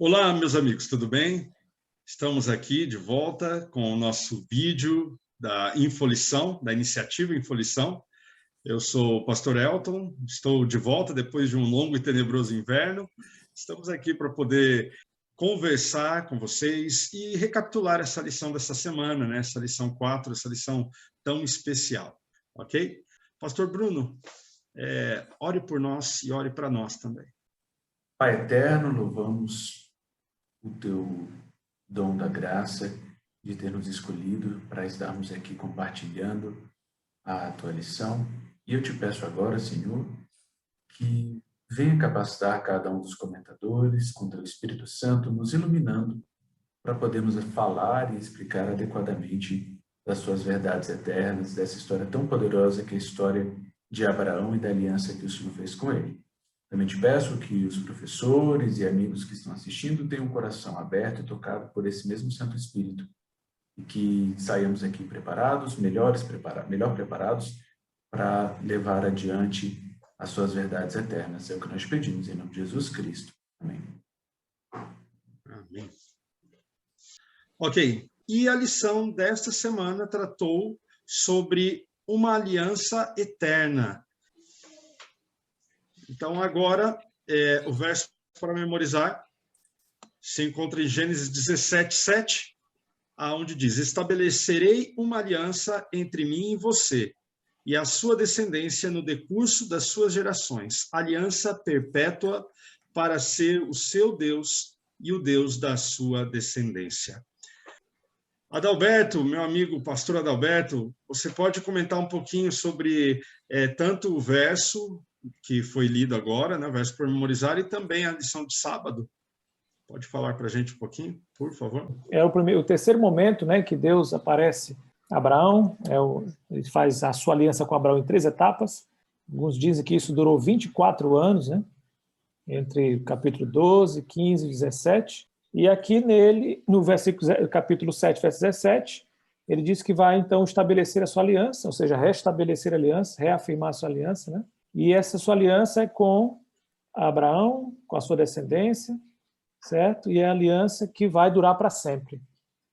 Olá, meus amigos, tudo bem? Estamos aqui de volta com o nosso vídeo da Infolição, da iniciativa Infolição. Eu sou o pastor Elton, estou de volta depois de um longo e tenebroso inverno. Estamos aqui para poder conversar com vocês e recapitular essa lição dessa semana, né? Essa lição 4, essa lição tão especial, ok? Pastor Bruno, ore por nós e ore para nós também. Pai eterno, louvamos o teu dom da graça de ter nos escolhido para estarmos aqui compartilhando a tua lição. E eu te peço agora, Senhor, que venha capacitar cada um dos comentadores com teu Espírito Santo, nos iluminando para podermos falar e explicar adequadamente das suas verdades eternas, dessa história tão poderosa que é a história de Abraão e da aliança que o Senhor fez com ele. Também te peço que os professores e amigos que estão assistindo tenham o coração aberto e tocado por esse mesmo Santo Espírito e que saiamos aqui preparados, melhor preparados para levar adiante as suas verdades eternas. É o que nós pedimos em nome de Jesus Cristo. Amém. Amém. Ok, e a lição desta semana tratou sobre uma aliança eterna. Então, agora, o verso para memorizar se encontra em Gênesis 17, 7, onde diz: estabelecerei uma aliança entre mim e você, e a sua descendência no decurso das suas gerações, aliança perpétua para ser o seu Deus e o Deus da sua descendência. Adalberto, meu amigo pastor Adalberto, você pode comentar um pouquinho sobre tanto o verso que foi lido agora, né, verso para memorizar, e também a lição de sábado. Pode falar para a gente um pouquinho, por favor? É o terceiro momento, né, que Deus aparece a Abraão. Ele faz a sua aliança com Abraão em 3 etapas. Alguns dizem que isso durou 24 anos, né, entre o capítulo 12, 15 e 17. E aqui nele, no capítulo 7, verso 17, ele diz que vai então estabelecer a sua aliança, ou seja, restabelecer a aliança, reafirmar a sua aliança, né? E essa sua aliança é com Abraão, com a sua descendência, certo? E é a aliança que vai durar para sempre.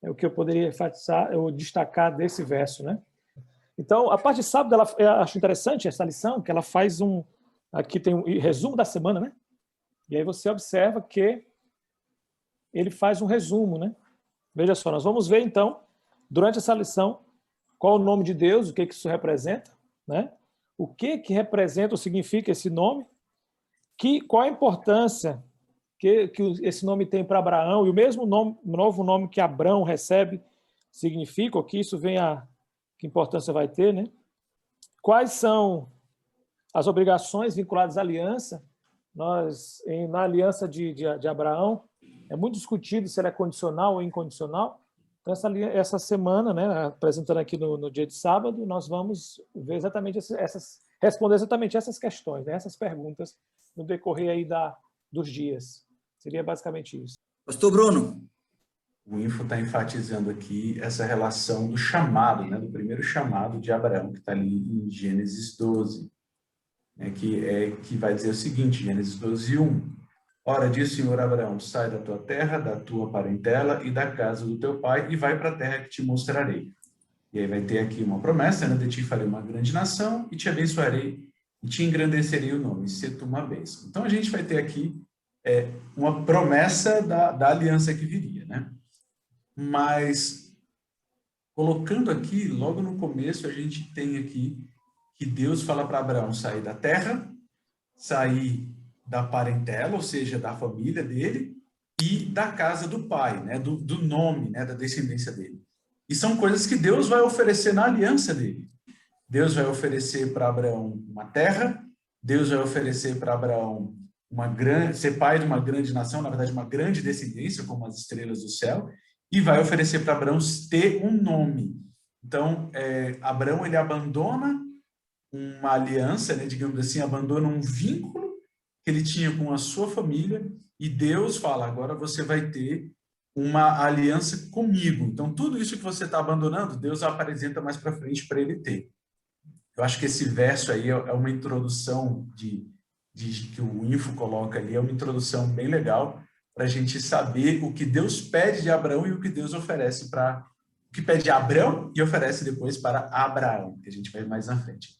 É o que eu poderia enfatizar, eu destacar desse verso, né? Então, a parte de sábado, eu acho interessante essa lição, que ela faz aqui tem um resumo da semana, né? E aí você observa que ele faz um resumo, né? Veja só, nós vamos ver então, durante essa lição, qual o nome de Deus, o que isso representa, né? O que representa ou significa esse nome, qual a importância que esse nome tem para Abraão, e o mesmo novo nome que Abrão recebe significa, o que isso que importância vai ter, né? Quais são as obrigações vinculadas à aliança? Na aliança de Abraão, é muito discutido se ela é condicional ou incondicional. Então, essa semana, né, apresentando aqui no dia de sábado, nós vamos ver exatamente responder exatamente essas questões, né, essas perguntas no decorrer aí dos dias. Seria basicamente isso. Pastor Bruno. O Info está enfatizando aqui essa relação do chamado, né, do primeiro chamado de Abraão, que está ali em Gênesis 12, né, que vai dizer o seguinte, Gênesis 12, 1. Ora, diz o Senhor Abraão, sai da tua terra, da tua parentela e da casa do teu pai e vai para a terra que te mostrarei. E aí vai ter aqui uma promessa, né? De ti farei uma grande nação e te abençoarei e te engrandecerei o nome, e ser tu uma bênção. Então a gente vai ter aqui uma promessa da aliança que viria, né? Mas, colocando aqui, logo no começo, a gente tem aqui que Deus fala para Abraão sair da terra, sair da parentela, ou seja, da família dele, e da casa do pai, né, do nome, né, da descendência dele. E são coisas que Deus vai oferecer na aliança dele. Deus vai oferecer para Abraão uma terra, Deus vai oferecer para Abraão ser pai de uma grande nação, na verdade, uma grande descendência, como as estrelas do céu, e vai oferecer para Abraão ter um nome. Então, Abraão, ele abandona uma aliança, né, digamos assim, abandona um vínculo que ele tinha com a sua família, e Deus fala, agora você vai ter uma aliança comigo. Então, tudo isso que você está abandonando, Deus apresenta mais para frente para ele ter. Eu acho que esse verso aí é uma introdução que o Info coloca ali, é uma introdução bem legal para a gente saber o que Deus pede de Abraão e o que Deus oferece para... O que pede a Abraão e oferece depois para Abraão, que a gente vai mais na frente.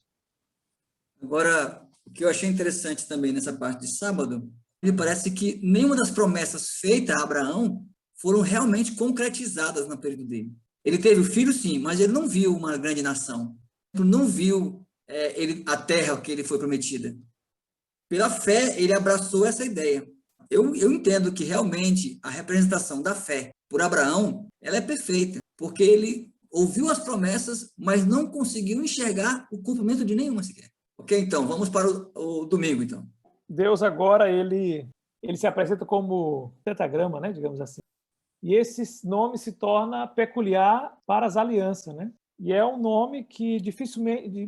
Agora, o que eu achei interessante também nessa parte de sábado, me parece que nenhuma das promessas feitas a Abraão foram realmente concretizadas no período dele. Ele teve o filho, sim, mas ele não viu uma grande nação. Não viu a terra que ele foi prometida. Pela fé, ele abraçou essa ideia. Eu entendo que realmente a representação da fé por Abraão, ela é perfeita, porque ele ouviu as promessas, mas não conseguiu enxergar o cumprimento de nenhuma sequer. Ok, então, vamos para o domingo, então. Deus agora, ele se apresenta como pentagrama, né, digamos assim. E esse nome se torna peculiar para as alianças, né? E é um nome que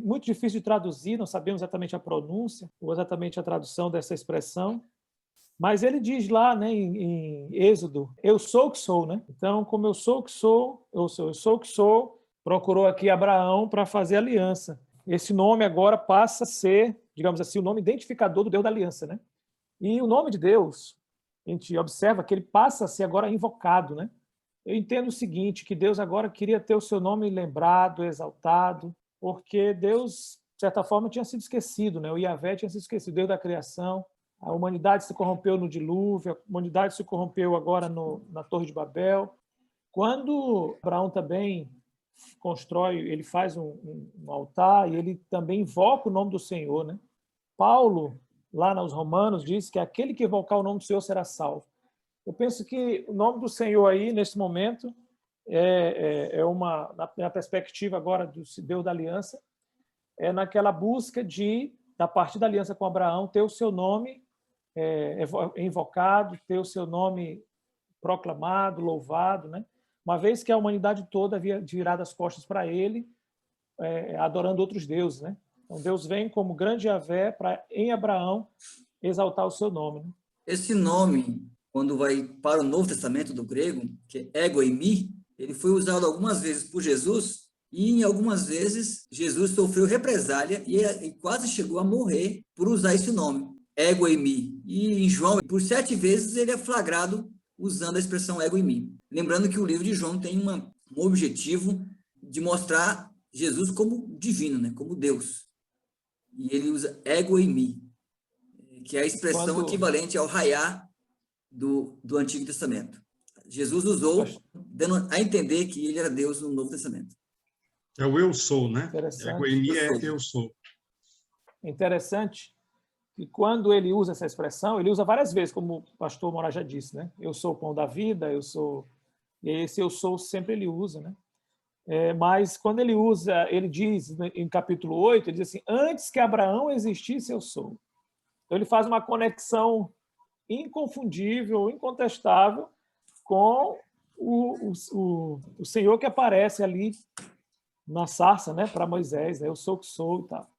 muito difícil de traduzir, não sabemos exatamente a pronúncia ou exatamente a tradução dessa expressão, mas ele diz lá, né, em Êxodo, eu sou o que sou, né? Então, como eu sou o que sou, eu sou o que sou, procurou aqui Abraão para fazer aliança. Esse nome agora passa a ser, digamos assim, o nome identificador do Deus da aliança, né? E o nome de Deus, a gente observa que ele passa a ser agora invocado, né? Eu entendo o seguinte, que Deus agora queria ter o seu nome lembrado, exaltado, porque Deus, de certa forma, tinha sido esquecido, né? O Yahvé tinha sido esquecido, Deus da criação. A humanidade se corrompeu no dilúvio, a humanidade se corrompeu agora na Torre de Babel. Quando Abraão também constrói, ele faz um altar e ele também invoca o nome do Senhor, né? Paulo, lá nos Romanos, diz que aquele que invocar o nome do Senhor será salvo. Eu penso que o nome do Senhor aí, nesse momento, na perspectiva agora do Deus da aliança, é naquela busca da parte da aliança com Abraão, ter o seu nome invocado, ter o seu nome proclamado, louvado, né? Uma vez que a humanidade toda havia virado as costas para ele, adorando outros deuses, né? Então Deus vem como grande Yahvé para, em Abraão, exaltar o seu nome, né? Esse nome, quando vai para o Novo Testamento do grego, que é ego eimi, ele foi usado algumas vezes por Jesus e em algumas vezes Jesus sofreu represália e quase chegou a morrer por usar esse nome, ego eimi. E em João, por 7 vezes ele é flagrado usando a expressão ego eimi. Lembrando que o livro de João tem um objetivo de mostrar Jesus como divino, né? Como Deus. E ele usa ego eimi, que é a expressão equivalente ao raiá do Antigo Testamento. Jesus usou, dando a entender que ele era Deus no Novo Testamento. É o eu sou, né? Egoemi é eu sou. Interessante que quando ele usa essa expressão, ele usa várias vezes, como o pastor Moraes já disse, né? Eu sou o pão da vida, eu sou... E esse eu sou sempre ele usa, né? Mas quando ele usa, ele diz, em capítulo 8, ele diz assim, antes que Abraão existisse, eu sou. Então ele faz uma conexão inconfundível, incontestável, com o Senhor que aparece ali na sarça, né, para Moisés, né, eu sou o que sou e tal.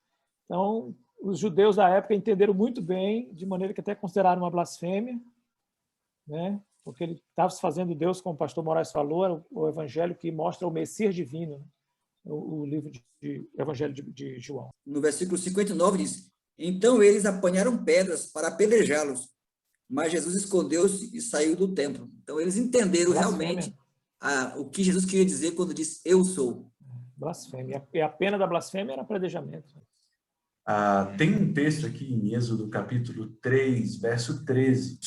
Então, os judeus da época entenderam muito bem, de maneira que até consideraram uma blasfêmia, né, porque ele estava se fazendo Deus, como o pastor Moraes falou, era o evangelho que mostra o Messias divino, né, o livro de Evangelho de João. No versículo 59 diz, então eles apanharam pedras para apedrejá-los, mas Jesus escondeu-se e saiu do templo. Então, eles entenderam realmente o que Jesus queria dizer quando disse, eu sou. Blasfêmia. E a pena da blasfêmia era apedrejamento. Tem um texto aqui em Êxodo, capítulo 3, verso 13.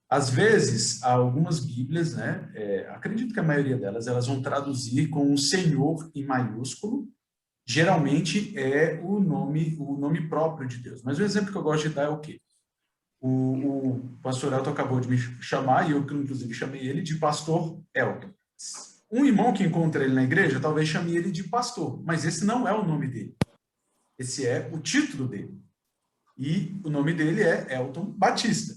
Às vezes, algumas Bíblias, né, acredito que a maioria delas, elas vão traduzir com o Senhor em maiúsculo. Geralmente é o nome próprio de Deus. Mas o exemplo que eu gosto de dar é o quê? O pastor Elton acabou de me chamar, e eu, inclusive, chamei ele de pastor Elton. Um irmão que encontra ele na igreja, talvez chame ele de pastor, mas esse não é o nome dele. Esse é o título dele. E o nome dele é Elton Batista.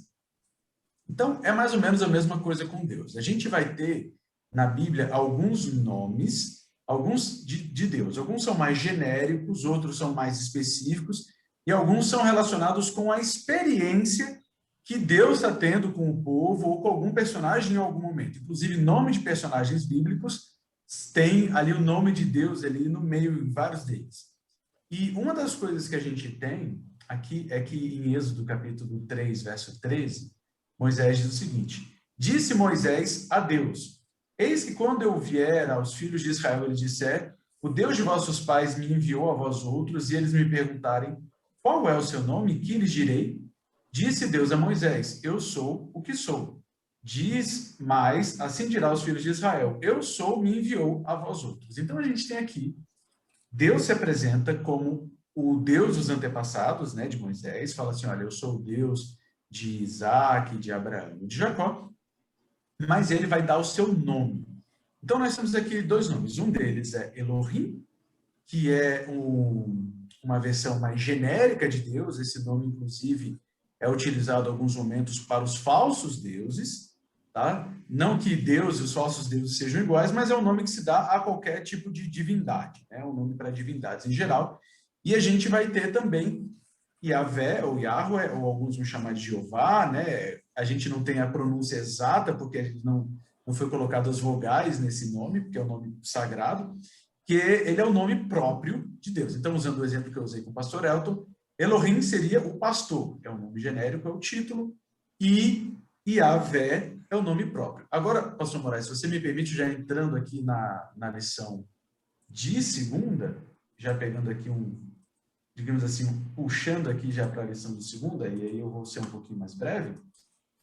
Então, é mais ou menos a mesma coisa com Deus. A gente vai ter, na Bíblia, alguns nomes, alguns de Deus. Alguns são mais genéricos, outros são mais específicos, e alguns são relacionados com a experiência que Deus está tendo com o povo ou com algum personagem em algum momento. Inclusive, nome de personagens bíblicos tem ali o nome de Deus ali no meio, em vários deles. E uma das coisas que a gente tem aqui é que em Êxodo capítulo 3, verso 13, Moisés diz o seguinte: disse Moisés a Deus: eis que quando eu vier aos filhos de Israel, ele disser: o Deus de vossos pais me enviou a vós outros, e eles me perguntarem: qual é o seu nome? Que lhes direi? Disse Deus a Moisés: eu sou o que sou. Diz mais, assim dirá aos filhos de Israel: eu sou, me enviou a vós outros. Então a gente tem aqui, Deus se apresenta como o Deus dos antepassados, né, de Moisés, fala assim: olha, eu sou o Deus de Isaac, de Abraão e de Jacó, mas ele vai dar o seu nome. Então nós temos aqui dois nomes, um deles é Elohim, que é uma versão mais genérica de Deus. Esse nome, inclusive, é utilizado em alguns momentos para os falsos deuses, tá? Não que Deus e os falsos deuses sejam iguais, mas é um nome que se dá a qualquer tipo de divindade, né? Um nome para divindades em geral. E a gente vai ter também Yahvé, ou Yahweh, ou alguns vão chamar de Jeová, né? A gente não tem a pronúncia exata, porque a gente não foi colocado as vogais nesse nome, porque é um nome sagrado, que ele é o nome próprio de Deus. Então, usando o exemplo que eu usei com o pastor Elton, Elohim seria o pastor, é um nome genérico, é o título, e Yahvé é o nome próprio. Agora, pastor Moraes, se você me permite, já entrando aqui na lição de segunda, já pegando aqui digamos assim, puxando aqui já para a lição de segunda, e aí eu vou ser um pouquinho mais breve,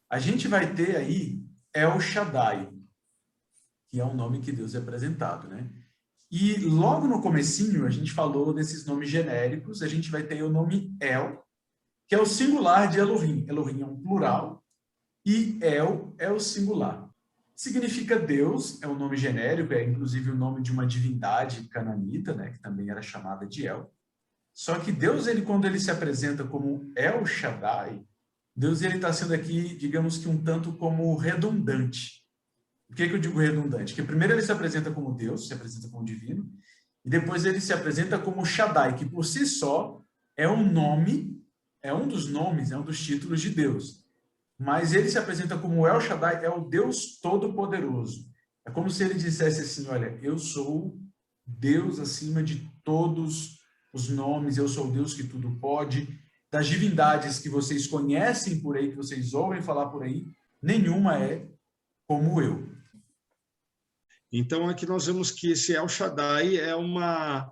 a gente vai ter aí El Shaddai, que é o nome que Deus é apresentado, né? E logo no comecinho, a gente falou desses nomes genéricos, a gente vai ter o nome El, que é o singular de Elohim. Elohim é um plural, e El é o singular. Significa Deus, é um nome genérico, é inclusive o nome de uma divindade cananita, né, que também era chamada de El. Só que Deus, quando ele se apresenta como El Shaddai, Deus está sendo aqui, digamos que um tanto como redundante. Por que eu digo redundante? Porque primeiro ele se apresenta como Deus, se apresenta como divino, e depois ele se apresenta como Shaddai, que por si só é um nome, é um dos nomes, é um dos títulos de Deus. Mas ele se apresenta como El Shaddai, é o Deus Todo-Poderoso. É como se ele dissesse assim: olha, eu sou Deus acima de todos os nomes, eu sou o Deus que tudo pode. Das divindades que vocês conhecem por aí, que vocês ouvem falar por aí, nenhuma é como eu. Então, aqui nós vemos que esse El Shaddai é uma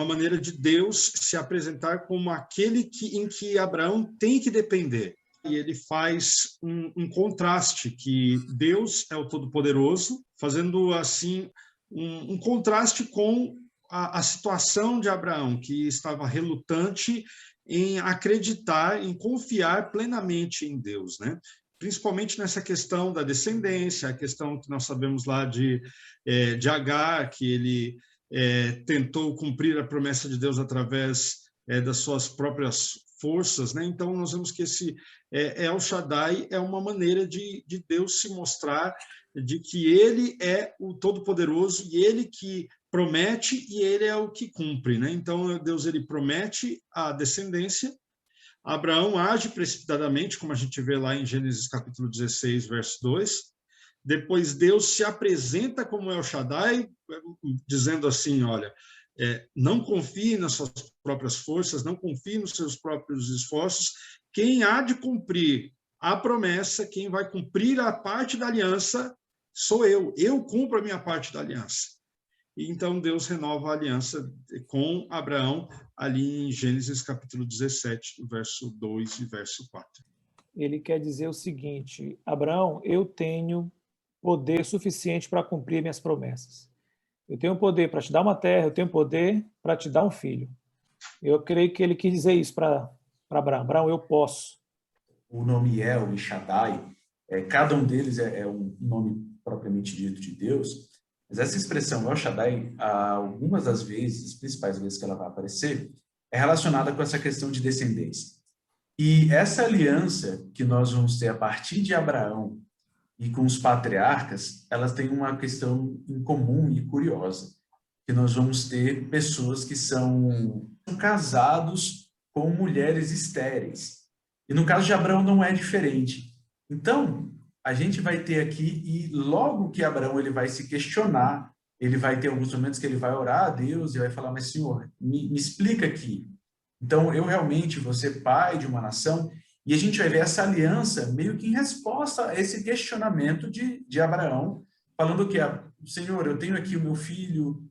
maneira de Deus se apresentar como aquele em que Abraão tem que depender. E ele faz um contraste, que Deus é o Todo-Poderoso, fazendo assim um contraste com a situação de Abraão, que estava relutante em acreditar, em confiar plenamente em Deus, né? Principalmente nessa questão da descendência, a questão que nós sabemos lá de Agar, que ele tentou cumprir a promessa de Deus através das suas próprias forças, né? Então, nós vemos que esse El Shaddai é uma maneira de Deus se mostrar de que ele é o Todo-Poderoso e ele que promete e ele é o que cumpre, né? Então, Deus, ele promete a descendência. Abraão age precipitadamente, como a gente vê lá em Gênesis capítulo 16, verso 2. Depois Deus se apresenta como El Shaddai, dizendo assim: olha, não confie nas suas próprias forças, não confie nos seus próprios esforços. Quem há de cumprir a promessa, quem vai cumprir a parte da aliança, sou eu. Eu cumpro a minha parte da aliança. E então Deus renova a aliança com Abraão ali em Gênesis capítulo 17, verso 2 e verso 4. Ele quer dizer o seguinte: Abraão, eu tenho poder suficiente para cumprir minhas promessas. Eu tenho poder para te dar uma terra, eu tenho poder para te dar um filho. Eu creio que ele quis dizer isso para Abraão. Abraão, eu posso. O nome El e Shaddai, cada um deles é um nome propriamente dito de Deus, mas essa expressão El Shaddai, algumas das vezes, as principais vezes que ela vai aparecer, é relacionada com essa questão de descendência. E essa aliança que nós vamos ter a partir de Abraão e com os patriarcas, elas têm uma questão em comum e curiosa, que nós vamos ter pessoas que são casados com mulheres estéreis. E no caso de Abraão não é diferente. Então, a gente vai ter aqui, e logo que Abraão ele vai se questionar, ele vai ter alguns momentos que ele vai orar a Deus e vai falar: mas Senhor, me explica aqui. Então, eu realmente vou ser pai de uma nação? E a gente vai ver essa aliança meio que em resposta a esse questionamento de Abraão, falando que, Senhor, eu tenho aqui o meu filho,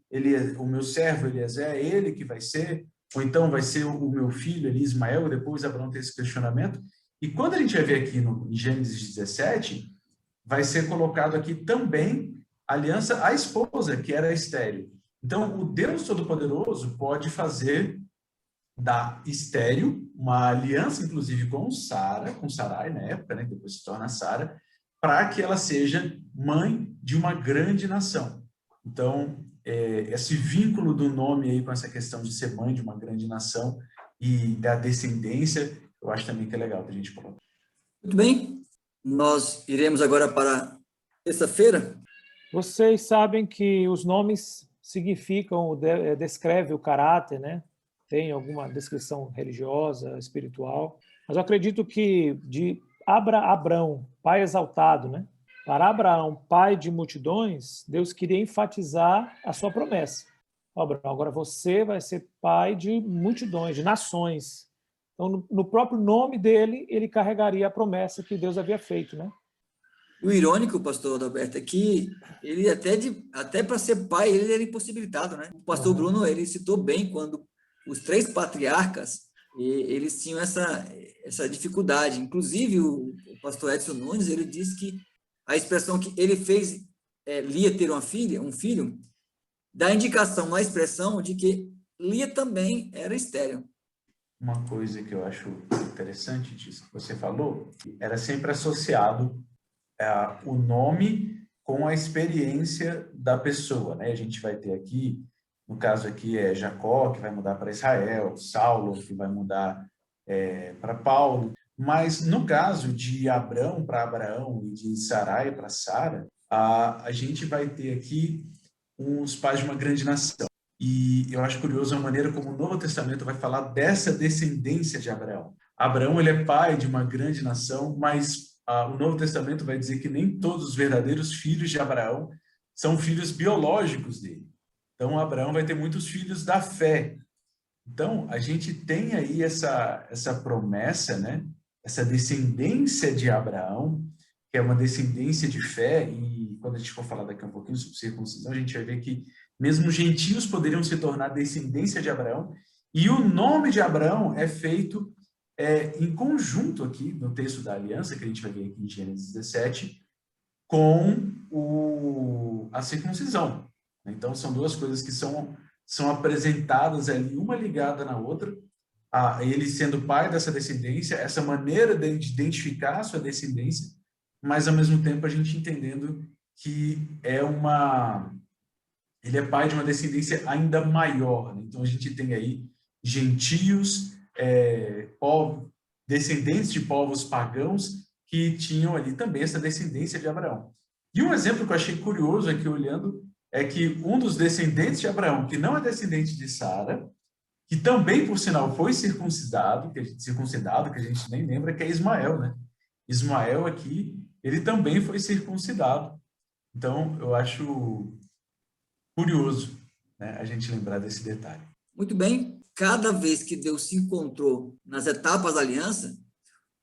o meu servo Eliezer, é ele que vai ser, ou então vai ser o meu filho ali, Ismael, e depois Abraão tem esse questionamento. E quando a gente vai ver aqui em Gênesis 17, vai ser colocado aqui também a aliança à esposa, que era estéril. Então, o Deus Todo-Poderoso pode fazer da estéril uma aliança, inclusive, com Sarai, na época, né, que depois se torna Sara, para que ela seja mãe de uma grande nação. Então, esse vínculo do nome aí com essa questão de ser mãe de uma grande nação e da descendência, eu acho também que é legal para a gente colocar. Muito bem, nós iremos agora para terça-feira. Vocês sabem que os nomes significam, descreve o caráter, né? Tem alguma descrição religiosa, espiritual. Mas eu acredito que de Abrão, pai exaltado, né? Para Abraão, pai de multidões, Deus queria enfatizar a sua promessa. Abraão, agora você vai ser pai de multidões, de nações. Então, no próprio nome dele, ele carregaria a promessa que Deus havia feito, né? O irônico, pastor Adalberto, é que ele até para ser pai, ele era impossibilitado, né? O pastor Bruno, ele citou bem quando os 3 patriarcas, eles tinham essa dificuldade. Inclusive, o pastor Edson Nunes, ele disse que a expressão que ele fez Lia ter um filho, dá indicação na expressão de que Lia também era estéril. Uma coisa que eu acho interessante disso que você falou, era sempre associado o nome com a experiência da pessoa, né? A gente vai ter aqui, no caso aqui é Jacó, que vai mudar para Israel, Saulo, que vai mudar para Paulo, mas no caso de Abrão para Abraão e de Sarai para Sara, a gente vai ter aqui os pais de uma grande nação. E eu acho curioso a maneira como o Novo Testamento vai falar dessa descendência de Abraão. Abraão, ele é pai de uma grande nação, mas o Novo Testamento vai dizer que nem todos os verdadeiros filhos de Abraão são filhos biológicos dele. Então, Abraão vai ter muitos filhos da fé. Então, a gente tem aí essa promessa, né? Essa descendência de Abraão, que é uma descendência de fé, e quando a gente for falar daqui um pouquinho sobre circuncisão, a gente vai ver que mesmo gentios poderiam se tornar descendência de Abraão, e o nome de Abraão é feito em conjunto aqui, no texto da aliança, que a gente vai ver aqui em Gênesis 17, com a circuncisão. Então, são duas coisas que são apresentadas ali, uma ligada na outra, ele sendo pai dessa descendência, essa maneira de identificar a sua descendência, mas, ao mesmo tempo, a gente entendendo que ele é pai de uma descendência ainda maior. Né? Então, a gente tem aí gentios, descendentes de povos pagãos que tinham ali também essa descendência de Abraão. E um exemplo que eu achei curioso aqui olhando é que um dos descendentes de Abraão, que não é descendente de Sara, que também, por sinal, foi circuncidado, que a gente nem lembra, que é Ismael, né? Ismael aqui, ele também foi circuncidado. Então, eu acho curioso, né, a gente lembrar desse detalhe. Muito bem. Cada vez que Deus se encontrou nas etapas da aliança,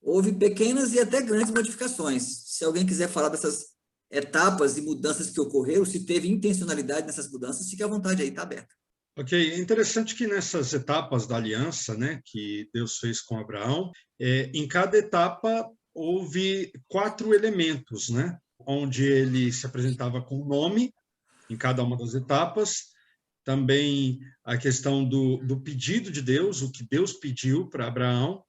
houve pequenas e até grandes modificações. Se alguém quiser falar dessas etapas e mudanças que ocorreram, se teve intencionalidade nessas mudanças, fique à vontade aí, está aberto. Ok, é interessante que nessas etapas da aliança, né, que Deus fez com Abraão, em cada etapa houve 4 elementos, né, onde ele se apresentava com o nome em cada uma das etapas, também a questão do pedido de Deus, o que Deus pediu para Abraão,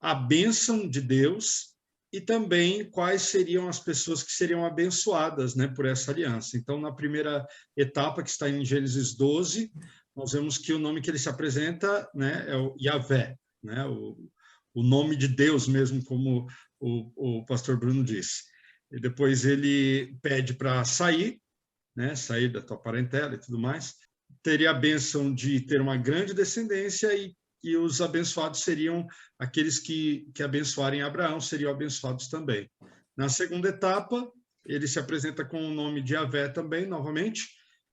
a bênção de Deus e também quais seriam as pessoas que seriam abençoadas, né, por essa aliança. Então, na primeira etapa, que está em Gênesis 12, nós vemos que o nome que ele se apresenta, né, é o Yahvé, né, o nome de Deus mesmo, como o pastor Bruno disse. E depois ele pede para sair, né, sair da tua parentela e tudo mais. Teria a bênção de ter uma grande descendência e os abençoados seriam aqueles que abençoarem Abraão, seriam abençoados também. Na segunda etapa, ele se apresenta com o nome de Yahvé também, novamente,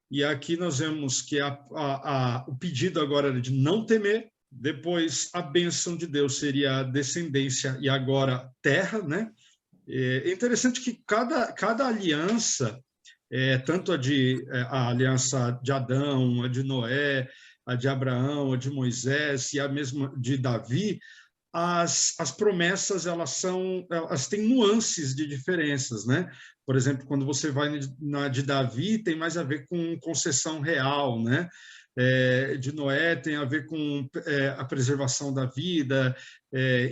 e aqui nós vemos que o pedido agora era de não temer, Depois, a bênção de Deus seria a descendência e agora terra, né? É interessante que cada aliança, tanto a aliança de Adão, a de Noé, a de Abraão, a de Moisés e a mesma de Davi, as promessas elas têm nuances de diferenças, né? Por exemplo, quando você vai na de Davi, tem mais a ver com concessão real, né? De Noé tem a ver com a preservação da vida,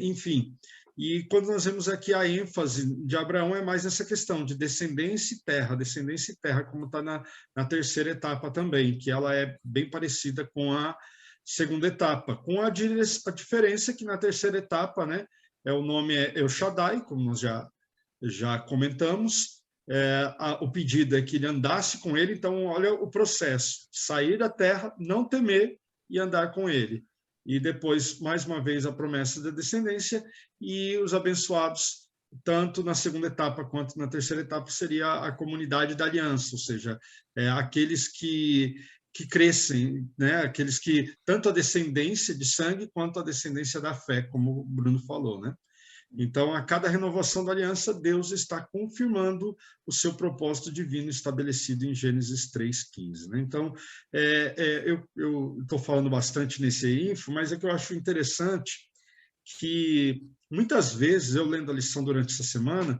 enfim. E quando nós vemos aqui a ênfase de Abraão é mais nessa questão de descendência e terra, como está na terceira etapa também, que ela é bem parecida com a segunda etapa, com a diferença que na terceira etapa, né, o nome é El Shaddai, como nós já comentamos, o pedido é que ele andasse com ele, então olha o processo, sair da terra, não temer e andar com ele. E depois, mais uma vez, a promessa da descendência e os abençoados, tanto na segunda etapa quanto na terceira etapa, seria a comunidade da aliança, ou seja, aqueles que crescem, né? Aqueles que, tanto a descendência de sangue quanto a descendência da fé, como o Bruno falou, né? Então, a cada renovação da aliança, Deus está confirmando o seu propósito divino estabelecido em Gênesis 3,15. Né? Então, eu estou falando bastante nesse info, mas é que eu acho interessante que, muitas vezes, eu lendo a lição durante essa semana,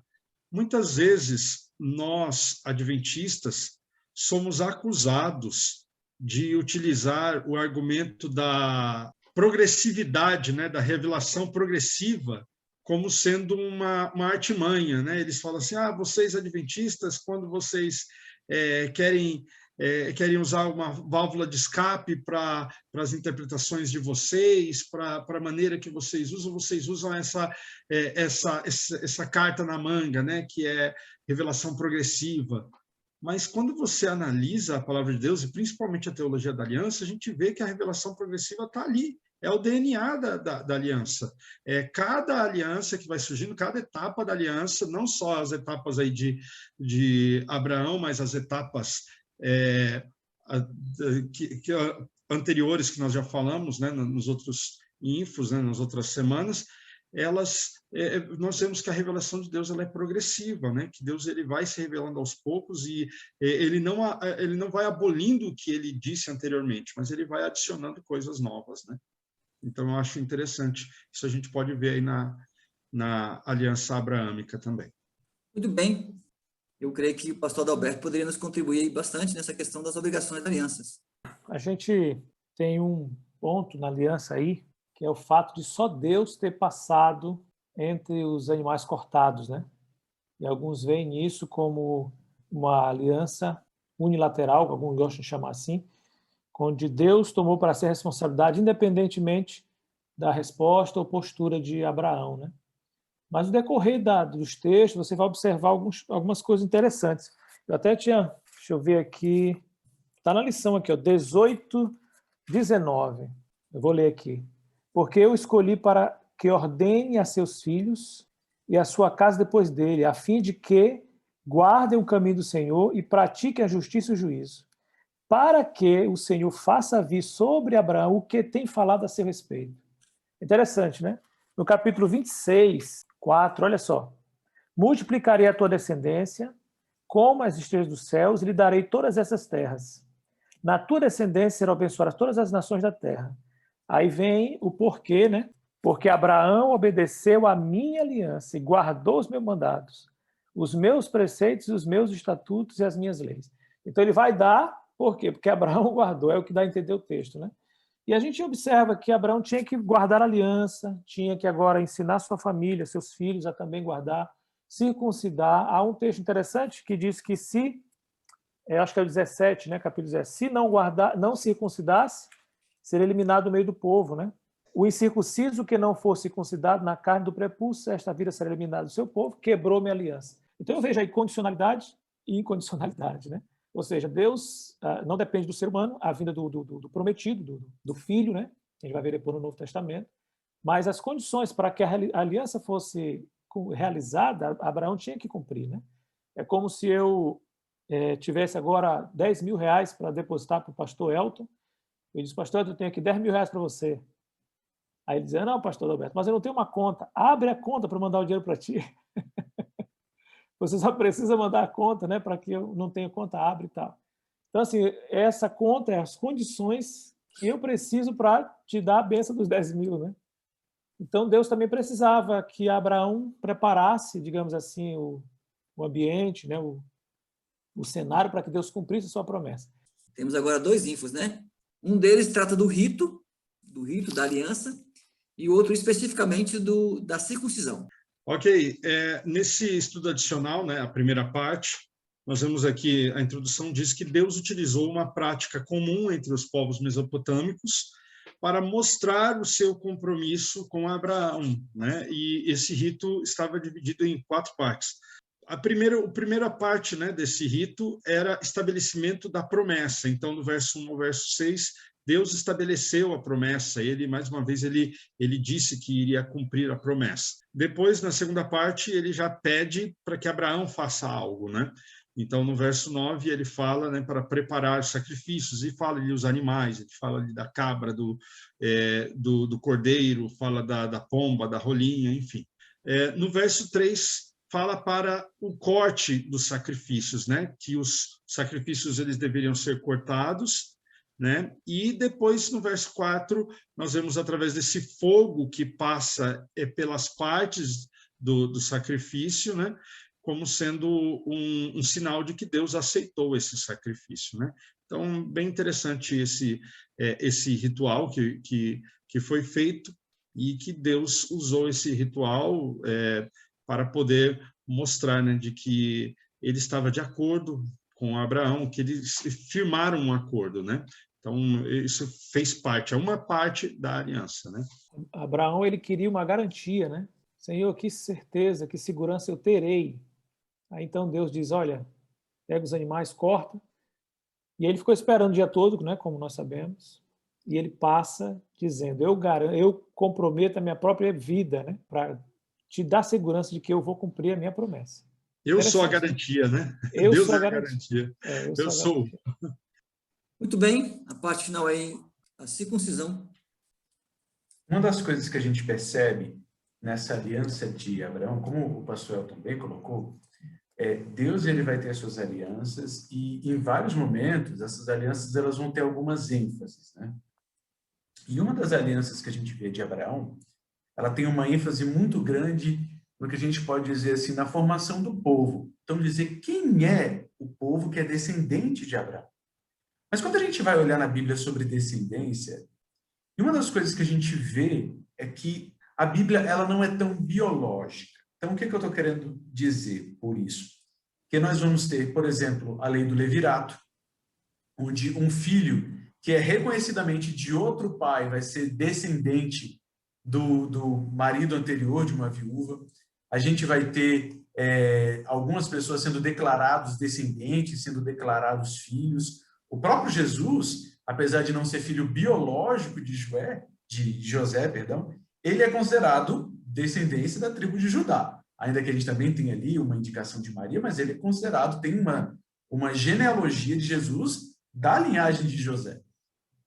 muitas vezes nós, adventistas, somos acusados de utilizar o argumento da progressividade, né, da revelação progressiva, como sendo uma artimanha, né? Eles falam assim, vocês adventistas, quando vocês querem usar uma válvula de escape para as interpretações de vocês, para a maneira que vocês usam essa carta na manga, né? Que é revelação progressiva. Mas quando você analisa a palavra de Deus, e principalmente a teologia da aliança, a gente vê que a revelação progressiva está ali. É o DNA da aliança. Cada aliança que vai surgindo, cada etapa da aliança, não só as etapas aí de Abraão, mas as etapas anteriores que nós já falamos, né, nos outros infos, né, nas outras semanas, nós vemos que a revelação de Deus ela é progressiva, né? Que Deus ele vai se revelando aos poucos e ele não vai abolindo o que ele disse anteriormente, mas ele vai adicionando coisas novas, né? Então, eu acho interessante. Isso a gente pode ver aí na aliança abraâmica também. Muito bem. Eu creio que o pastor Adalberto poderia nos contribuir bastante nessa questão das obrigações das alianças. A gente tem um ponto na aliança aí, que é o fato de só Deus ter passado entre os animais cortados, né? E alguns veem isso como uma aliança unilateral, alguns gostam de chamar assim, onde Deus tomou para si a responsabilidade, independentemente da resposta ou postura de Abraão, né? Mas no decorrer dos textos, você vai observar algumas coisas interessantes. Eu até tinha, deixa eu ver aqui, está na lição aqui, 18, 19. Eu vou ler aqui. Porque eu escolhi para que ordene a seus filhos e a sua casa depois dele, a fim de que guardem o caminho do Senhor e pratiquem a justiça e o juízo, para que o Senhor faça vir sobre Abraão o que tem falado a seu respeito. Interessante, né? No capítulo 26, 4, olha só. Multiplicarei a tua descendência como as estrelas dos céus e lhe darei todas essas terras. Na tua descendência serão abençoadas todas as nações da terra. Aí vem o porquê, né? Porque Abraão obedeceu a minha aliança e guardou os meus mandatos, os meus preceitos, os meus estatutos e as minhas leis. Então ele vai dar. Por quê? Porque Abraão guardou, é o que dá a entender o texto, né? E a gente observa que Abraão tinha que guardar a aliança, tinha que agora ensinar sua família, seus filhos a também guardar, circuncidar. Há um texto interessante que diz que acho que é o 17, né, capítulo 17, se não circuncidasse, seria eliminado do meio do povo, né? O incircunciso que não for circuncidado na carne do prepúcio, esta vida será eliminada do seu povo, quebrou minha aliança. Então eu vejo aí condicionalidade e incondicionalidade, né? Ou seja, Deus não depende do ser humano, a vinda do prometido, do filho, né? A gente vai ver depois no Novo Testamento. Mas as condições para que a aliança fosse realizada, Abraão tinha que cumprir, né? É como se eu tivesse agora 10 mil reais para depositar para o pastor Elton. Eu disse, pastor, eu tenho aqui 10 mil reais para você. Aí ele dizia, não, pastor Alberto, mas eu não tenho uma conta. Abre a conta para mandar o dinheiro para ti. Você só precisa mandar a conta, né, para que eu não tenha conta, abre e tal. Então, assim, essa conta é as condições que eu preciso para te dar a bênção dos 10 mil, né? Então, Deus também precisava que Abraão preparasse, digamos assim, o ambiente, né, o cenário para que Deus cumprisse a sua promessa. Temos agora 2 infos, né? Um deles trata do rito da aliança, e o outro especificamente da circuncisão. Ok, nesse estudo adicional, né, a primeira parte, nós vemos aqui, a introdução diz que Deus utilizou uma prática comum entre os povos mesopotâmicos para mostrar o seu compromisso com Abraão, né? E esse rito estava dividido em 4 partes. A primeira parte, né, desse rito era estabelecimento da promessa. Então, no verso 1 ao verso 6, Deus estabeleceu a promessa. Ele, mais uma vez, ele disse que iria cumprir a promessa. Depois, na segunda parte, ele já pede para que Abraão faça algo, né? Então, no verso 9, ele fala, né, para preparar sacrifícios, e fala ali os animais, ele fala ali da cabra, do cordeiro, fala da pomba, da rolinha, enfim. No verso 3, fala para o corte dos sacrifícios, né, que os sacrifícios eles deveriam ser cortados, né, e depois, no verso 4, nós vemos através desse fogo que passa pelas partes do sacrifício, né, como sendo um sinal de que Deus aceitou esse sacrifício, né? Então, bem interessante esse ritual que foi feito, e que Deus usou esse ritual para poder mostrar, né, de que ele estava de acordo com Abraão, que eles firmaram um acordo, né? Então, isso fez parte, é uma parte da aliança, né? Abraão, ele queria uma garantia, né? Senhor, que certeza, que segurança eu terei. Aí então Deus diz, olha, pega os animais, corta. E ele ficou esperando o dia todo, né, como nós sabemos. E ele passa dizendo, eu comprometo a minha própria vida, né, para te dar segurança de que eu vou cumprir a minha promessa. Eu sou a garantia, né? Eu Deus sou a garantia. Eu sou. Muito bem, a parte final aí, a circuncisão. Uma das coisas que a gente percebe nessa aliança de Abraão, como o pastor Elton bem colocou, Deus ele vai ter as suas alianças, e em vários momentos essas alianças elas vão ter algumas ênfases, né? E uma das alianças que a gente vê de Abraão, ela tem uma ênfase muito grande no que a gente pode dizer assim, na formação do povo. Então, dizer quem é o povo que é descendente de Abraão. Mas quando a gente vai olhar na Bíblia sobre descendência, uma das coisas que a gente vê é que a Bíblia ela não é tão biológica. Então, o que eu estou querendo dizer por isso? Que nós vamos ter, por exemplo, a lei do levirato, onde um filho que é reconhecidamente de outro pai vai ser descendente do marido anterior de uma viúva. A gente vai ter algumas pessoas sendo declarados descendentes, sendo declarados filhos. O próprio Jesus, apesar de não ser filho biológico de José, ele é considerado descendência da tribo de Judá. Ainda que a gente também tenha ali uma indicação de Maria, mas ele é considerado, tem uma genealogia de Jesus da linhagem de José.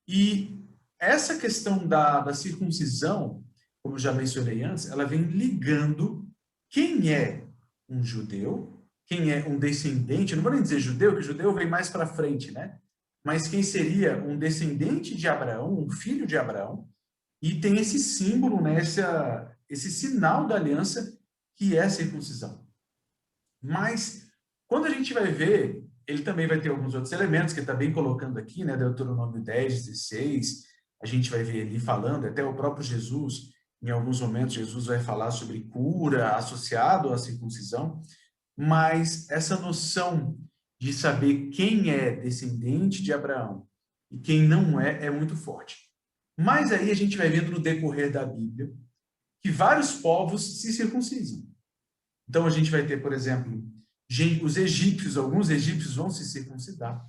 E essa questão da circuncisão, como já mencionei antes, ela vem ligando quem é um judeu, quem é um descendente, não vou nem dizer judeu, que judeu vem mais para frente, né? Mas quem seria um descendente de Abraão, um filho de Abraão, e tem esse símbolo, né, esse sinal da aliança, que é a circuncisão. Mas, quando a gente vai ver, ele também vai ter alguns outros elementos, que ele está bem colocando aqui, né, Deuteronômio 10, 16, a gente vai ver ali falando, até o próprio Jesus, em alguns momentos, Jesus vai falar sobre cura associado à circuncisão, mas essa noção de saber quem é descendente de Abraão e quem não é muito forte. Mas aí a gente vai vendo no decorrer da Bíblia que vários povos se circuncisam. Então a gente vai ter, por exemplo, os egípcios, alguns egípcios vão se circuncidar.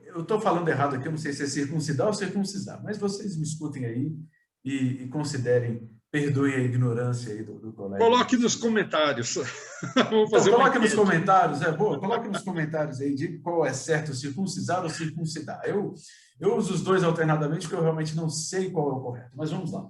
Eu estou falando errado aqui, eu não sei se é circuncidar ou circuncisar, mas vocês me escutem aí e considerem, perdoem a ignorância aí do colega. Coloque nos comentários. Vamos fazer coloque nos comentários, coloque nos comentários aí, diga qual é certo, circuncisar ou circuncidar. Eu uso os dois alternadamente, porque eu realmente não sei qual é o correto, mas vamos lá.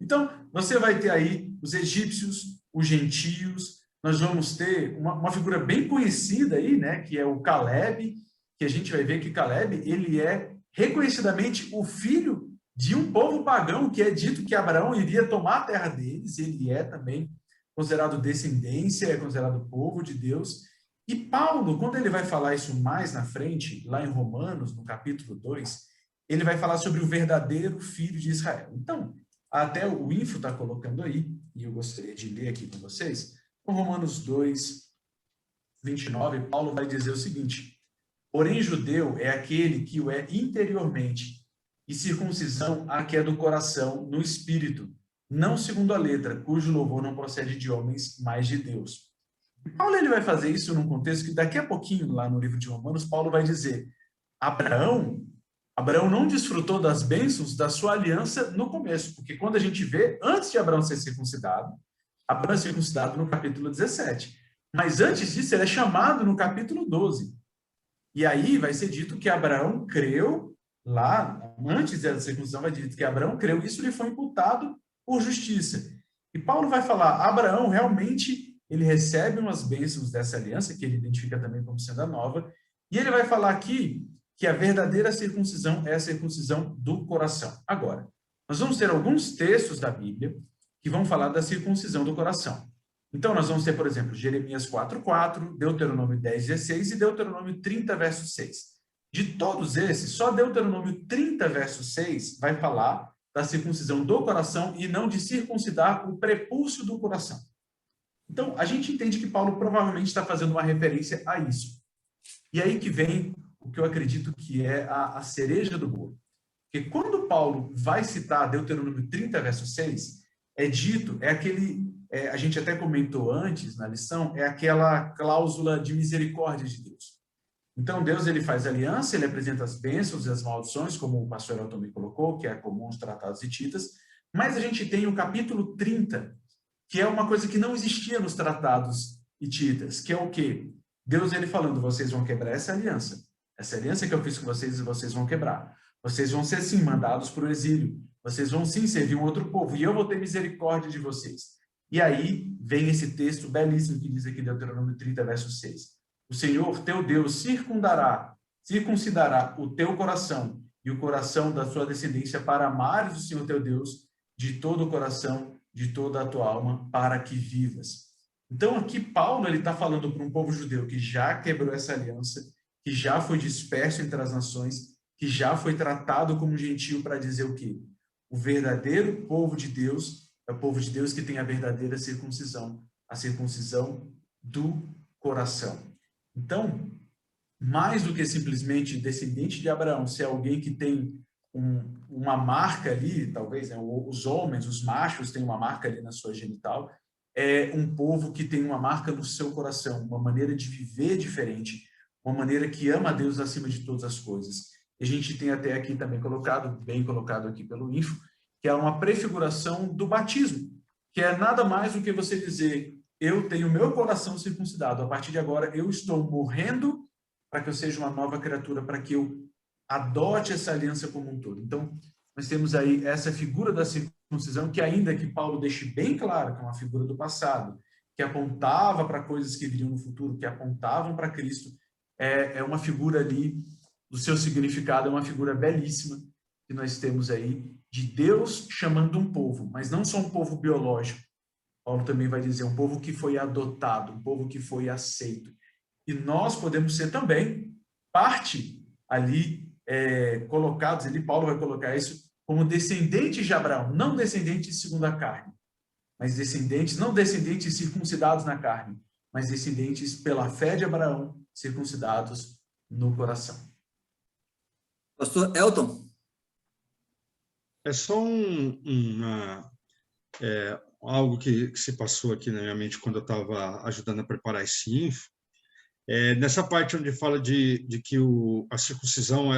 Então, você vai ter aí os egípcios, os gentios, nós vamos ter uma figura bem conhecida aí, né, que é o Caleb, que a gente vai ver que Caleb, ele é reconhecidamente o filho de um povo pagão, que é dito que Abraão iria tomar a terra deles, ele é também considerado descendência, é considerado povo de Deus. E Paulo, quando ele vai falar isso mais na frente, lá em Romanos, no capítulo 2, ele vai falar sobre o verdadeiro filho de Israel. Então, até o Info está colocando aí, e eu gostaria de ler aqui com vocês, no Romanos 2, 29, Paulo vai dizer o seguinte: porém, judeu é aquele que o é interiormente, e circuncisão a que é do coração, no espírito, não segundo a letra, cujo louvor não procede de homens, mas de Deus. E Paulo ele vai fazer isso num contexto que daqui a pouquinho, lá no livro de Romanos, Paulo vai dizer: Abraão não desfrutou das bênçãos da sua aliança no começo, porque quando a gente vê, antes de Abraão ser circuncidado, Abraão é circuncidado no capítulo 17. Mas antes disso, ele é chamado no capítulo 12. E aí vai ser dito que Abraão creu, lá, antes da circuncisão, vai dito que Abraão creu, isso lhe foi imputado por justiça. E Paulo vai falar, Abraão realmente, ele recebe umas bênçãos dessa aliança, que ele identifica também como sendo a nova, e ele vai falar aqui que a verdadeira circuncisão é a circuncisão do coração. Agora, nós vamos ter alguns textos da Bíblia que vão falar da circuncisão do coração. Então, nós vamos ter, por exemplo, Jeremias 4:4, Deuteronômio 10:16 e Deuteronômio 30, verso 6. De todos esses, só Deuteronômio 30, verso 6 vai falar da circuncisão do coração e não de circuncidar o prepúcio do coração. Então, a gente entende que Paulo provavelmente está fazendo uma referência a isso. E aí que vem o que eu acredito que é a cereja do bolo. Porque quando Paulo vai citar Deuteronômio 30, verso 6, é dito, a gente até comentou antes na lição, é aquela cláusula de misericórdia de Deus. Então, Deus ele faz aliança, ele apresenta as bênçãos e as maldições, como o pastor Elton me colocou, que é comum nos tratados hititas, mas a gente tem o capítulo 30, que é uma coisa que não existia nos tratados hititas, que é o quê? Deus ele falando, vocês vão quebrar essa aliança que eu fiz com vocês, vocês vão quebrar. Vocês vão ser, sim, mandados para o exílio. Vocês vão, sim, servir um outro povo. E eu vou ter misericórdia de vocês. E aí vem esse texto belíssimo que diz aqui, Deuteronômio 30, verso 6. O Senhor, teu Deus, circuncidará o teu coração e o coração da sua descendência para amares o Senhor, teu Deus, de todo o coração, de toda a tua alma, para que vivas. Então, aqui Paulo está falando para um povo judeu que já quebrou essa aliança, que já foi disperso entre as nações, que já foi tratado como gentio para dizer o quê? O verdadeiro povo de Deus é o povo de Deus que tem a verdadeira circuncisão, a circuncisão do coração. Então, mais do que simplesmente descendente de Abraão, ser alguém que tem uma marca ali, talvez, né, os homens, os machos têm uma marca ali na sua genital, é um povo que tem uma marca no seu coração, uma maneira de viver diferente, uma maneira que ama a Deus acima de todas as coisas. E a gente tem até aqui também bem colocado aqui pelo Info, que é uma prefiguração do batismo, que é nada mais do que você dizer, eu tenho meu coração circuncidado, a partir de agora eu estou morrendo para que eu seja uma nova criatura, para que eu adote essa aliança como um todo. Então, nós temos aí essa figura da circuncisão, que ainda que Paulo deixe bem claro que é uma figura do passado, que apontava para coisas que viriam no futuro, que apontavam para Cristo, é uma figura ali, do seu significado, é uma figura belíssima que nós temos aí, de Deus chamando um povo, mas não só um povo biológico. Paulo também vai dizer, um povo que foi adotado, um povo que foi aceito. E nós podemos ser também parte ali, colocados ali, Paulo vai colocar isso como descendentes de Abraão, não descendentes segundo a carne, mas descendentes, não descendentes circuncidados na carne, mas descendentes pela fé de Abraão, circuncidados no coração. Pastor Elton? É só algo que se passou aqui na minha mente quando eu estava ajudando a preparar esse info. Nessa parte onde fala de que a circuncisão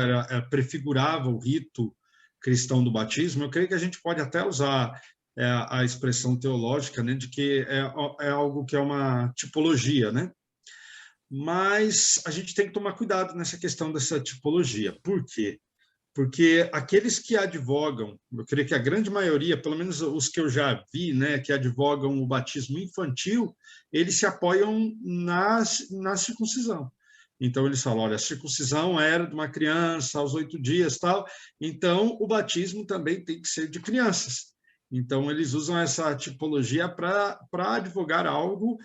prefigurava o rito cristão do batismo, eu creio que a gente pode até usar a expressão teológica, né, de que é algo que é uma tipologia, né? Mas a gente tem que tomar cuidado nessa questão dessa tipologia. Por quê? porque aqueles que advogam, eu creio que a grande maioria, pelo menos os que eu já vi, né, que advogam o batismo infantil, eles se apoiam na circuncisão. Então, eles falam, olha, a circuncisão era de uma criança aos 8 dias, tal, então o batismo também tem que ser de crianças. Então, eles usam essa tipologia para advogar algo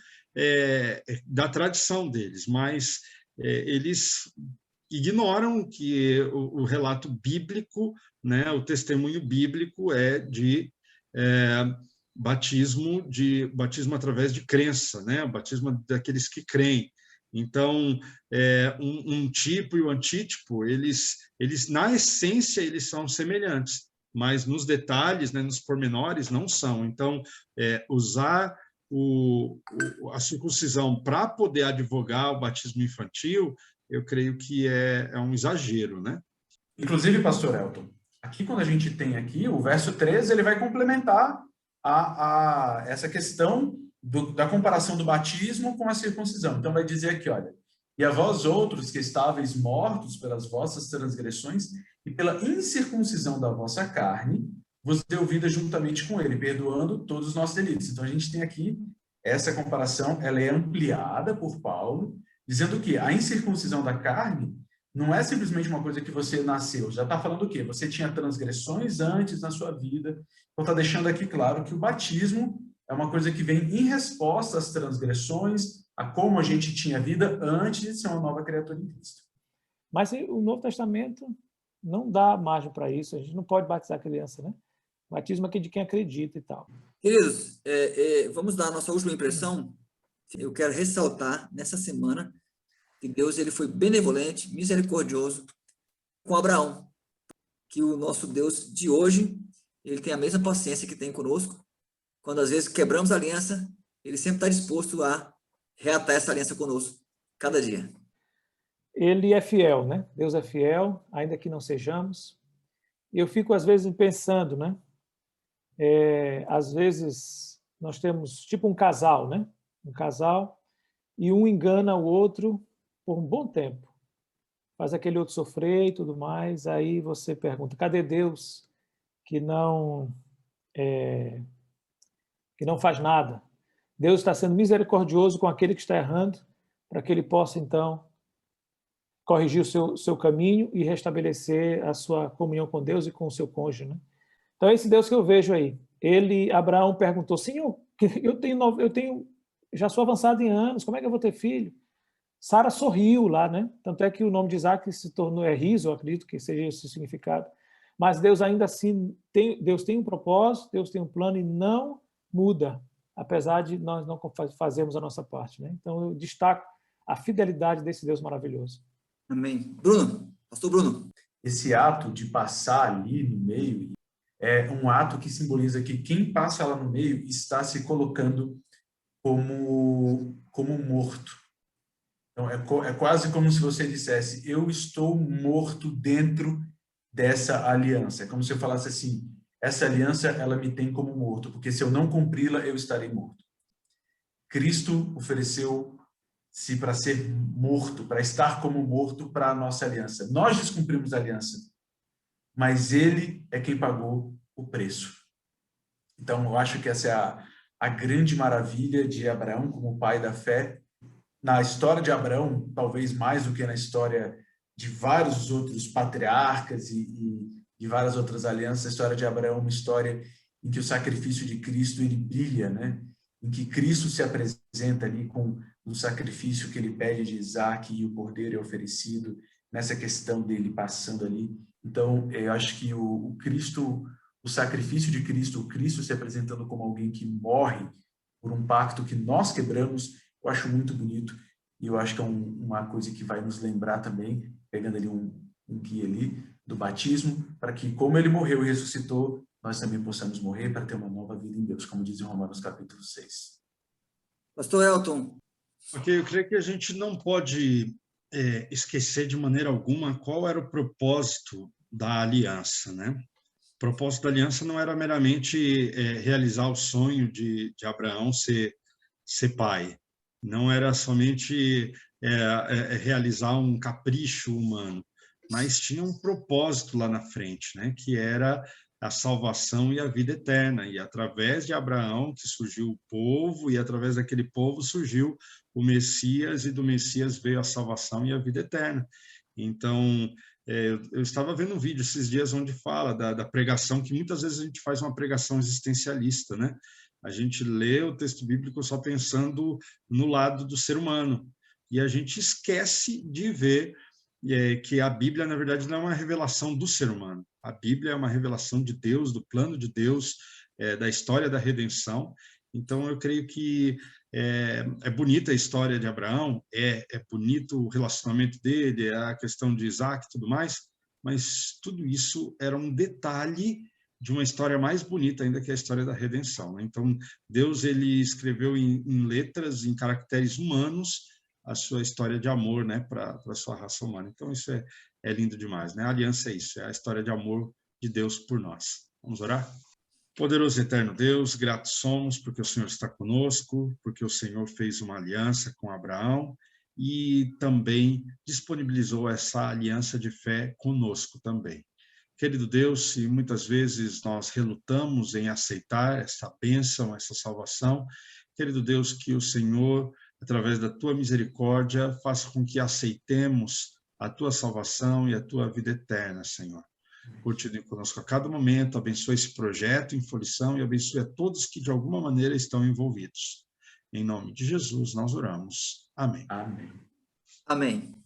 da tradição deles, mas eles ignoram que o relato bíblico, né, o testemunho bíblico é de batismo através de crença, né, o batismo daqueles que creem. Então, um tipo e o antítipo, eles na essência eles são semelhantes, mas nos detalhes, né, nos pormenores não são. Então, usar a circuncisão para poder advogar o batismo infantil, eu creio que é um exagero, né? Inclusive, pastor Elton, aqui quando a gente tem aqui, o verso 13, ele vai complementar essa questão da comparação do batismo com a circuncisão. Então vai dizer aqui, olha, e a vós outros que estáveis mortos pelas vossas transgressões e pela incircuncisão da vossa carne, vos deu vida juntamente com ele, perdoando todos os nossos delitos. Então a gente tem aqui essa comparação, ela é ampliada por Paulo, dizendo que a incircuncisão da carne não é simplesmente uma coisa que você nasceu. Já está falando o quê? Você tinha transgressões antes na sua vida. Então está deixando aqui claro que o batismo é uma coisa que vem em resposta às transgressões, a como a gente tinha vida antes de ser uma nova criatura em Cristo. Mas o Novo Testamento não dá margem para isso. A gente não pode batizar criança, né? Batismo é de quem acredita e tal. Queridos, vamos dar a nossa última impressão. Eu quero ressaltar nessa semana que Deus ele foi benevolente, misericordioso com Abraão, que o nosso Deus de hoje, ele tem a mesma paciência que tem conosco. Quando às vezes quebramos a aliança, ele sempre está disposto a reatar essa aliança conosco, cada dia. Ele é fiel, né? Deus é fiel, ainda que não sejamos. E eu fico às vezes pensando, né? Às vezes nós temos tipo um casal, né? Um casal, e um engana o outro por um bom tempo. Faz aquele outro sofrer e tudo mais, aí você pergunta, cadê Deus que não faz nada? Deus está sendo misericordioso com aquele que está errando, para que ele possa, então, corrigir o seu caminho e restabelecer a sua comunhão com Deus e com o seu cônjuge, né? Então, é esse Deus que eu vejo aí. Abraão perguntou, Senhor, já sou avançado em anos, como é que eu vou ter filho? Sara sorriu lá, né? Tanto é que o nome de Isaac se tornou riso, eu acredito que seja esse o significado. Mas Deus ainda assim, Deus tem um propósito, Deus tem um plano e não muda, apesar de nós não fazermos a nossa parte, né? Então eu destaco a fidelidade desse Deus maravilhoso. Amém. Bruno, pastor Bruno. Esse ato de passar ali no meio é um ato que simboliza que quem passa lá no meio está se colocando como morto. Então, é quase como se você dissesse, eu estou morto dentro dessa aliança. É como se eu falasse assim, essa aliança, ela me tem como morto, porque se eu não cumpri-la, eu estarei morto. Cristo ofereceu-se para ser morto, para estar como morto para a nossa aliança. Nós descumprimos a aliança, mas ele é quem pagou o preço. Então, eu acho que essa é a grande maravilha de Abraão como pai da fé. Na história de Abraão, talvez mais do que na história de vários outros patriarcas e de várias outras alianças, a história de Abraão é uma história em que o sacrifício de Cristo ele brilha, né? Em que Cristo se apresenta ali com o sacrifício que ele pede de Isaac e o cordeiro é oferecido, nessa questão dele passando ali. Então, eu acho que o sacrifício de Cristo, o Cristo se apresentando como alguém que morre por um pacto que nós quebramos, eu acho muito bonito e eu acho que é uma coisa que vai nos lembrar também, pegando ali um guia ali do batismo, para que como ele morreu e ressuscitou, nós também possamos morrer para ter uma nova vida em Deus, como diz em Romanos capítulo 6. Pastor Elton. Ok, eu creio que a gente não pode esquecer de maneira alguma qual era o propósito da aliança, né? O propósito da aliança não era meramente realizar o sonho de Abraão ser pai. Não era somente realizar um capricho humano, mas tinha um propósito lá na frente, né? Que era a salvação e a vida eterna. E através de Abraão que surgiu o povo, e através daquele povo surgiu o Messias, e do Messias veio a salvação e a vida eterna. Então, eu estava vendo um vídeo esses dias onde fala da pregação, que muitas vezes a gente faz uma pregação existencialista, né? A gente lê o texto bíblico só pensando no lado do ser humano, e a gente esquece de ver que a Bíblia, na verdade, não é uma revelação do ser humano. A Bíblia é uma revelação de Deus, do plano de Deus, da história da redenção. Então, eu creio que é bonita a história de Abraão, é bonito o relacionamento dele, a questão de Isaac e tudo mais, mas tudo isso era um detalhe de uma história mais bonita ainda, que é a história da redenção, né? Então, Deus, ele escreveu em letras, em caracteres humanos, a sua história de amor, né, para a sua raça humana. Então, isso é lindo demais, né? A aliança é isso, é a história de amor de Deus por nós. Vamos orar? Poderoso e eterno Deus, gratos somos porque o Senhor está conosco, porque o Senhor fez uma aliança com Abraão e também disponibilizou essa aliança de fé conosco também. Querido Deus, se muitas vezes nós relutamos em aceitar essa bênção, essa salvação, querido Deus, que o Senhor, através da tua misericórdia, faça com que aceitemos a tua salvação e a tua vida eterna, Senhor. Continue conosco a cada momento, abençoe esse projeto em fruição e abençoe a todos que de alguma maneira estão envolvidos. Em nome de Jesus nós oramos. Amém. Amém. Amém.